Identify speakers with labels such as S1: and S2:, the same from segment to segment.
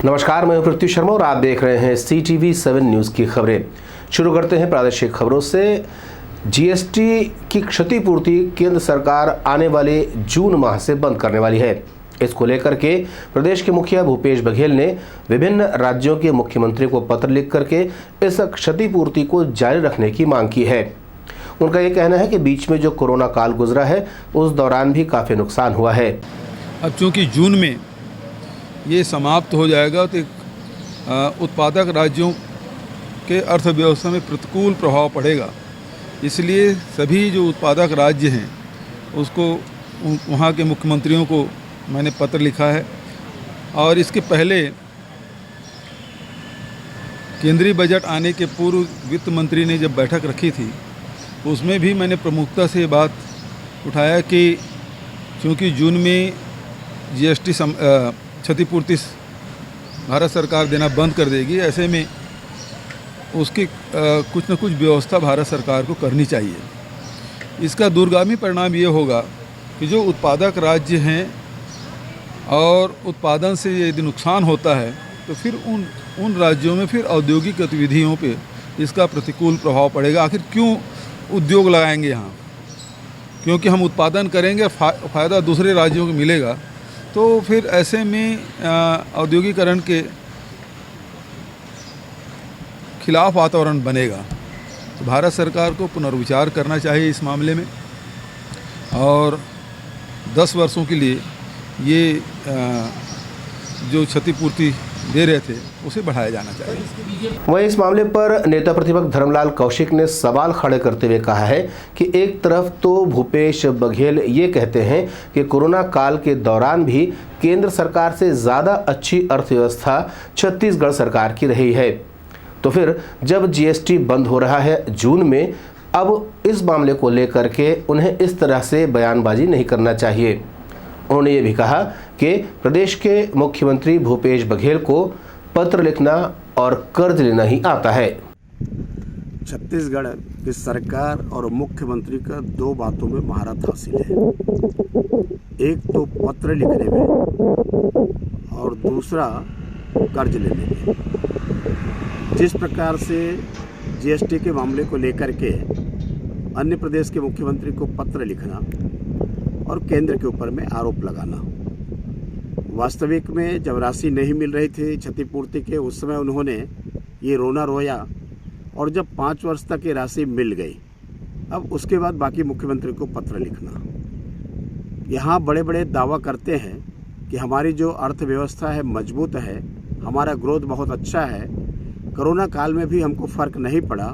S1: नमस्कार, मैं पृथ्वी शर्मा और आप देख रहे हैं CTV7 न्यूज़ की खबरें। शुरू करते हैं प्रादेशिक खबरों से। जीएसटी की क्षतिपूर्ति केंद्र सरकार आने वाले जून माह से बंद करने वाली है। इसको लेकर के प्रदेश के मुखिया भूपेश बघेल ने विभिन्न राज्यों के मुख्यमंत्री को पत्र लिख करके इस क्षतिपूर्ति को जारी रखने की मांग की है। उनका ये कहना है कि बीच में जो कोरोना काल गुजरा है उस दौरान भी काफ़ी नुकसान हुआ है।
S2: अब चूँकि जून में ये समाप्त हो जाएगा तो उत्पादक राज्यों के अर्थव्यवस्था में प्रतिकूल प्रभाव पड़ेगा। इसलिए सभी जो उत्पादक राज्य हैं उसको वहाँ के मुख्यमंत्रियों को मैंने पत्र लिखा है। और इसके पहले केंद्रीय बजट आने के पूर्व वित्त मंत्री ने जब बैठक रखी थी उसमें भी मैंने प्रमुखता से बात उठाया कि चूँकि जून में जीएसटी क्षतिपूर्ति भारत सरकार देना बंद कर देगी, ऐसे में उसकी कुछ न कुछ व्यवस्था भारत सरकार को करनी चाहिए। इसका दूरगामी परिणाम ये होगा कि जो उत्पादक राज्य हैं और उत्पादन से यदि नुकसान होता है तो फिर उन राज्यों में फिर औद्योगिक गतिविधियों पे इसका प्रतिकूल प्रभाव पड़ेगा। आखिर क्यों उद्योग लगाएंगे यहाँ? क्योंकि हम उत्पादन करेंगे, फ़ायदा दूसरे राज्यों को मिलेगा, तो फिर ऐसे में औद्योगिकरण के खिलाफ वातावरण बनेगा। तो भारत सरकार को पुनर्विचार करना चाहिए इस मामले में और 10 वर्षों के लिए ये जो क्षतिपूर्ति दे रहे थे उसे बढ़ाया जाना चाहिए।
S1: वहीं इस मामले पर नेता प्रतिपक्ष धर्मलाल कौशिक ने सवाल खड़े करते हुए कहा है कि एक तरफ तो भूपेश बघेल ये कहते हैं कि कोरोना काल के दौरान भी केंद्र सरकार से ज़्यादा अच्छी अर्थव्यवस्था छत्तीसगढ़ सरकार की रही है, तो फिर जब जीएसटी बंद हो रहा है जून में, अब इस मामले को लेकर के उन्हें इस तरह से बयानबाजी नहीं करना चाहिए। उन्होंने ये भी कहा कि प्रदेश के मुख्यमंत्री भूपेश बघेल को पत्र लिखना और कर्ज लेना ही आता है।
S3: छत्तीसगढ़ की सरकार और मुख्यमंत्री का 2 बातों में महारत हासिल है। एक तो पत्र लिखने में और दूसरा कर्ज लेने में। जिस प्रकार से जीएसटी के मामले को लेकर के अन्य प्रदेश के मुख्यमंत्री को पत्र लिखना और केंद्र के ऊपर में आरोप लगाना, वास्तविक में जब राशि नहीं मिल रही थी क्षतिपूर्ति के, उस समय उन्होंने ये रोना रोया और जब 5 वर्ष तक ये राशि मिल गई, अब उसके बाद बाकी मुख्यमंत्री को पत्र लिखना। यहाँ बड़े बड़े दावा करते हैं कि हमारी जो अर्थव्यवस्था है मजबूत है, हमारा ग्रोथ बहुत अच्छा है, कोरोना काल में भी हमको फ़र्क नहीं पड़ा,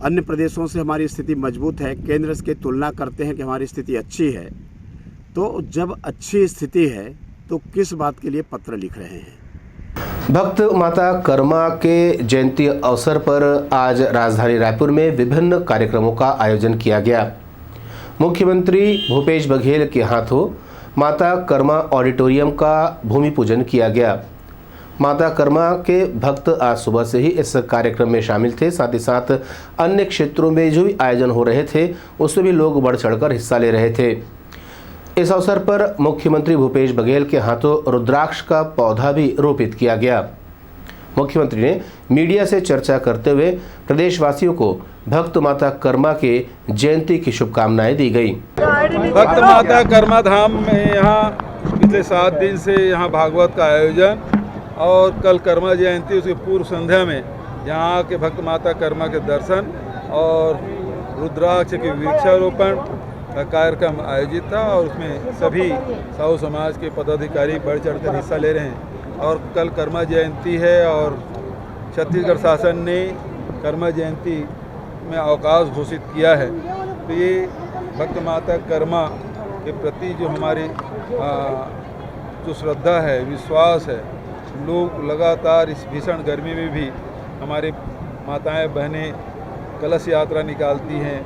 S3: अन्य प्रदेशों से हमारी स्थिति मजबूत है, केंद्र की तुलना करते हैं कि हमारी स्थिति अच्छी है। तो जब अच्छी स्थिति है तो किस बात के लिए पत्र लिख रहे हैं?
S1: भक्त माता कर्मा के जयंती अवसर पर आज राजधानी रायपुर में विभिन्न कार्यक्रमों का आयोजन किया गया। मुख्यमंत्री भूपेश बघेल के हाथों माता कर्मा ऑडिटोरियम का भूमि पूजन किया गया। माता कर्मा के भक्त आज सुबह से ही इस कार्यक्रम में शामिल थे। साथ ही साथ अन्य क्षेत्रों में जो भी आयोजन हो रहे थे उसमें भी लोग बढ़ चढ़कर हिस्सा ले रहे थे। इस अवसर पर मुख्यमंत्री भूपेश बघेल के हाथों रुद्राक्ष का पौधा भी रोपित किया गया। मुख्यमंत्री ने मीडिया से चर्चा करते हुए प्रदेशवासियों को भक्त माता कर्मा के जयंती की शुभकामनाएं दी गई।
S2: भक्त माता कर्मा धाम में यहाँ पिछले 7 दिन से यहाँ भागवत का आयोजन और कल कर्मा जयंती, उसकी पूर्व संध्या में यहाँ के भक्त माता कर्मा के दर्शन और रुद्राक्ष के वृक्षारोपण का कार्यक्रम आयोजित था और उसमें सभी साहू समाज के पदाधिकारी बढ़ चढ़कर हिस्सा ले रहे हैं। और कल कर्मा जयंती है और छत्तीसगढ़ शासन ने कर्मा जयंती में अवकाश घोषित किया है। तो ये भक्त माता कर्मा के प्रति जो हमारी जो श्रद्धा है, विश्वास है, लोग लगातार इस भीषण गर्मी में भी हमारे माताएं बहनें कलश यात्रा निकालती हैं,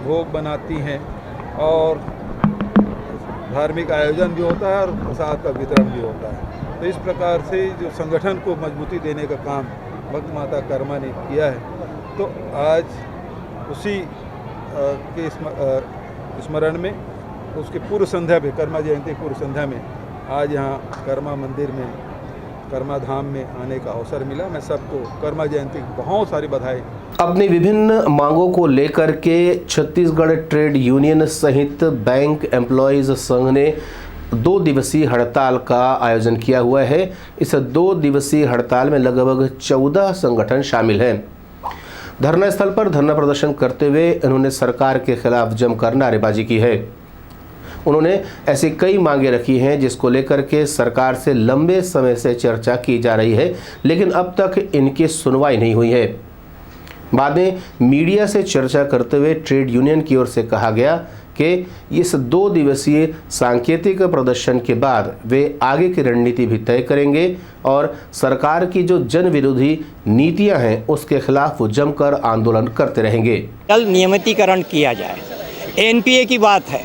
S2: भोग बनाती हैं और धार्मिक आयोजन भी होता है और प्रसाद का वितरण भी होता है। तो इस प्रकार से जो संगठन को मजबूती देने का काम भक्त माता कर्मा ने किया है। तो आज उसी के स्मरण में उसके पूर्व संध्या पे, कर्मा जयंती पूर्व संध्या में आज यहाँ कर्मा मंदिर में कर्मा धाम में आने का अवसर मिला। मैं सबको कर्मा जयंती की बहुत सारी बधाई।
S1: अपनी विभिन्न मांगों को लेकर के छत्तीसगढ़ ट्रेड यूनियन सहित बैंक एम्प्लॉयज संघ ने 2 दिवसीय हड़ताल का आयोजन किया हुआ है। इस 2 दिवसीय हड़ताल में लगभग 14 संगठन शामिल हैं। धरना स्थल पर धरना प्रदर्शन करते हुए उन्होंने सरकार के खिलाफ जमकर नारेबाजी की है। उन्होंने ऐसी कई मांगे रखी हैं जिसको लेकर के सरकार से लंबे समय से चर्चा की जा रही है, लेकिन अब तक इनकी सुनवाई नहीं हुई है। बाद में मीडिया से चर्चा करते हुए ट्रेड यूनियन की ओर से कहा गया कि इस 2 दिवसीय सांकेतिक प्रदर्शन के बाद वे आगे की रणनीति भी तय करेंगे और सरकार की जो जन विरोधी नीतियां हैं उसके खिलाफ वो जमकर आंदोलन करते रहेंगे।
S4: कल नियमितीकरण किया जाए। एनपीए की बात है,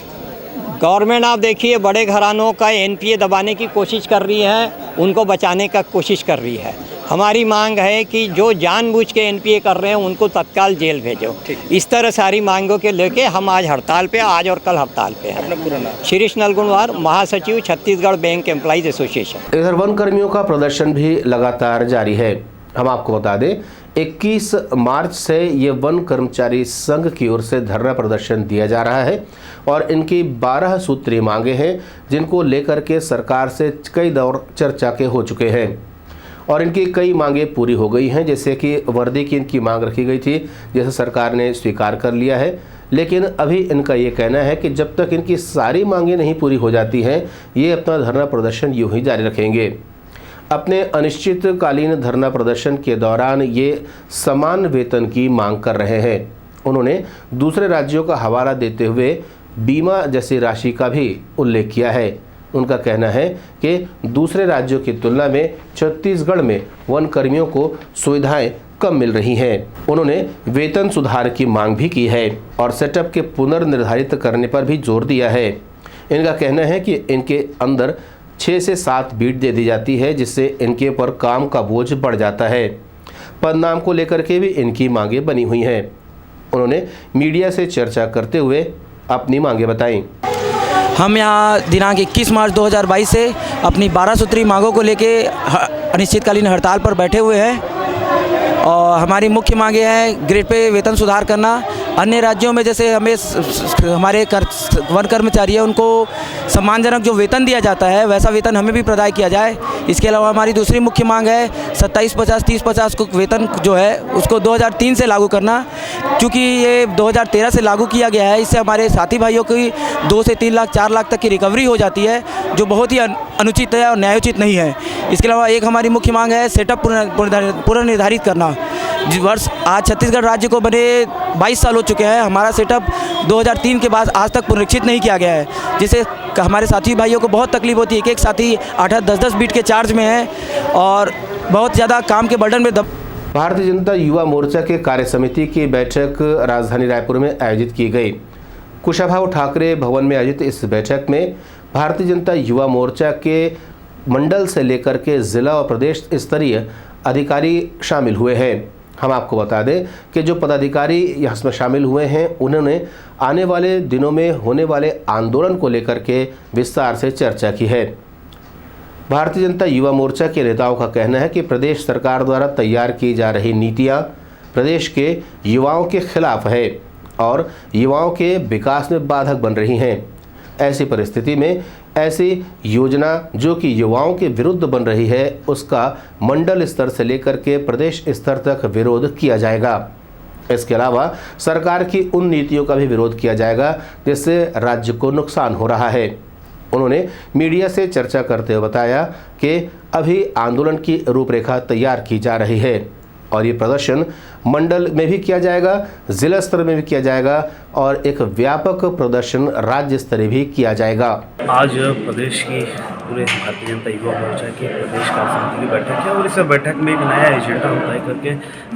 S4: गवर्नमेंट आप देखिए बड़े घरानों का एनपीए दबाने की कोशिश कर रही है, उनको बचाने का कोशिश कर रही है। हमारी मांग है कि जो जानबूझ के एनपीए कर रहे हैं उनको तत्काल जेल भेजो। इस तरह सारी मांगों के लेके हम आज हड़ताल पे, आज और कल हड़ताल पे हैं। शिरीष नलगुणवार, महासचिव, छत्तीसगढ़ बैंक एम्प्लॉइज एसोसिएशन।
S1: इधर वन कर्मियों का प्रदर्शन भी लगातार जारी है। हम आपको बता दें 21 मार्च से ये वन कर्मचारी संघ की ओर से धरना प्रदर्शन दिया जा रहा है और इनकी 12 सूत्रीय मांगे हैं जिनको लेकर के सरकार से कई दौर चर्चा के हो चुके हैं और इनकी कई मांगे पूरी हो गई हैं। जैसे कि वर्दी की इनकी मांग रखी गई थी, जैसे सरकार ने स्वीकार कर लिया है, लेकिन अभी इनका ये कहना है कि जब तक इनकी सारी मांगे नहीं पूरी हो जाती हैं ये अपना धरना प्रदर्शन यूं ही जारी रखेंगे। अपने अनिश्चितकालीन धरना प्रदर्शन के दौरान ये समान वेतन की मांग कर रहे हैं। उन्होंने दूसरे राज्यों का हवाला देते हुए बीमा जैसी राशि का भी उल्लेख किया है। उनका कहना है कि दूसरे राज्यों की तुलना में छत्तीसगढ़ में वन कर्मियों को सुविधाएं कम मिल रही हैं। उन्होंने वेतन सुधार की मांग भी की है और सेटअप के पुनर्निर्धारित करने पर भी जोर दिया है। इनका कहना है कि इनके अंदर 6 से 7 बीट दे दी जाती है जिससे इनके ऊपर काम का बोझ बढ़ जाता है। पदनाम को लेकर के भी इनकी मांगे बनी हुई हैं। उन्होंने मीडिया से चर्चा करते हुए अपनी मांगे बताई।
S5: हम यहाँ दिनांक 21 मार्च 2022 से अपनी 12 सूत्री मांगों को लेके अनिश्चितकालीन हड़ताल पर बैठे हुए हैं और हमारी मुख्य मांगे हैं ग्रेड पे वेतन सुधार करना। अन्य राज्यों में जैसे हमें हमारे वन कर्मचारी है उनको सम्मानजनक जो वेतन दिया जाता है वैसा वेतन हमें भी प्रदान किया जाए। इसके अलावा हमारी दूसरी मुख्य मांग है 27-50, 30-50 को वेतन जो है उसको 2003 से लागू करना, क्योंकि ये 2013 से लागू किया गया है। इससे हमारे साथी भाइयों की 2 से 3 लाख 4 लाख तक की रिकवरी हो जाती है जो बहुत ही अनुचित है और न्यायोचित नहीं है। इसके अलावा एक हमारी मुख्य मांग है सेटअप पुनर्निर्धारित करना। जिस वर्ष आज छत्तीसगढ़ राज्य को बने 22 साल हो चुके हैं, हमारा सेटअप 2003 के बाद आज तक पुनरीक्षित नहीं किया गया है, जिससे हमारे साथी भाइयों को बहुत तकलीफ होती है। एक साथी 8-8, 10-10 बीट के चार्ज में है और बहुत ज़्यादा काम के बर्डन में
S1: भारतीय जनता युवा मोर्चा के कार्य समिति की बैठक राजधानी रायपुर में आयोजित की गई। कुशाभाऊ ठाकरे भवन में आयोजित इस बैठक में भारतीय जनता युवा मोर्चा के मंडल से लेकर के जिला और प्रदेश स्तरीय अधिकारी शामिल हुए हैं। हम आपको बता दें कि जो पदाधिकारी यहाँ शामिल हुए हैं उन्होंने आने वाले दिनों में होने वाले आंदोलन को लेकर के विस्तार से चर्चा की है। भारतीय जनता युवा मोर्चा के नेताओं का कहना है कि प्रदेश सरकार द्वारा तैयार की जा रही नीतियां प्रदेश के युवाओं के खिलाफ है और युवाओं के विकास में बाधक बन रही हैं। ऐसी परिस्थिति में ऐसी योजना जो कि युवाओं के विरुद्ध बन रही है उसका मंडल स्तर से लेकर के प्रदेश स्तर तक विरोध किया जाएगा। इसके अलावा सरकार की उन नीतियों का भी विरोध किया जाएगा जिससे राज्य को नुकसान हो रहा है। उन्होंने मीडिया से चर्चा करते हुए बताया कि अभी आंदोलन की रूपरेखा तैयार की जा रही है और ये प्रदर्शन मंडल में भी किया जाएगा, जिला स्तर में भी किया जाएगा और एक व्यापक प्रदर्शन राज्य स्तरीय भी किया जाएगा।
S6: आज प्रदेश की पूरे भारतीय जनता युवा मोर्चा की प्रदेश कार्य समिति की बैठक है और इस बैठक में एक नया एजेंडा हम तय करके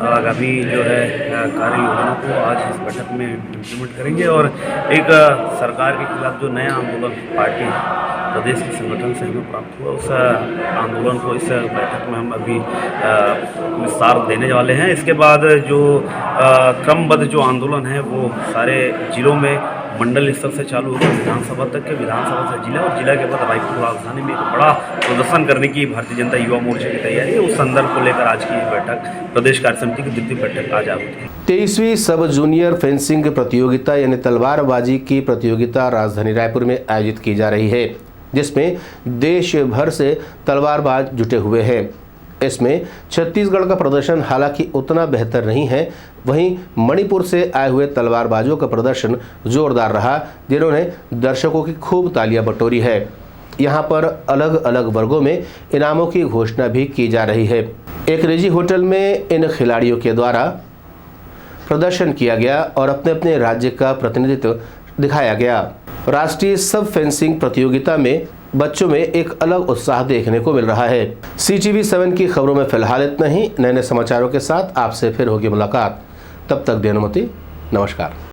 S6: आगामी जो है कार्य योजना को आज इस बैठक में इम्प्लीमेंट करेंगे और एक सरकार के खिलाफ जो नया आंदोलन पार्टी प्रदेश के संगठन से हमें प्राप्त हुआ उस आंदोलन को इस बैठक में हम अभी विस्तार देने वाले हैं। इसके बाद जो क्रमबद्ध जो आंदोलन है वो सारे जिलों में मंडल स्तर से चालू होकर विधानसभा तक के, विधानसभा से जिला और जिला के बाद रायपुर राजधानी में एक बड़ा प्रदर्शन करने की भारतीय जनता युवा मोर्चा की तैयारी है। उस संदर्भ को लेकर आज की ये बैठक प्रदेश कार्य समिति की द्वितीय बैठक आज आहूत की।
S1: 23वीं सब जूनियर फेंसिंग प्रतियोगिता यानी तलवारबाजी की प्रतियोगिता राजधानी रायपुर में आयोजित की जा रही है, जिसमें देश भर से तलवारबाज जुटे हुए हैं। इसमें छत्तीसगढ़ का प्रदर्शन हालांकि उतना बेहतर नहीं है, वहीं मणिपुर से आए हुए तलवारबाजों का प्रदर्शन जोरदार रहा, जिन्होंने दर्शकों की खूब तालियां बटोरी है। यहां पर अलग अलग वर्गों में इनामों की घोषणा भी की जा रही है। एक निजी होटल में इन खिलाड़ियों के द्वारा प्रदर्शन किया गया और अपने अपने राज्य का प्रतिनिधित्व दिखाया गया। राष्ट्रीय सब फेंसिंग प्रतियोगिता में बच्चों में एक अलग उत्साह देखने को मिल रहा है। CTV 7 की खबरों में फिलहाल इतना ही। नए नए समाचारों के साथ आपसे फिर होगी मुलाकात। तब तक देनुमति, नमस्कार।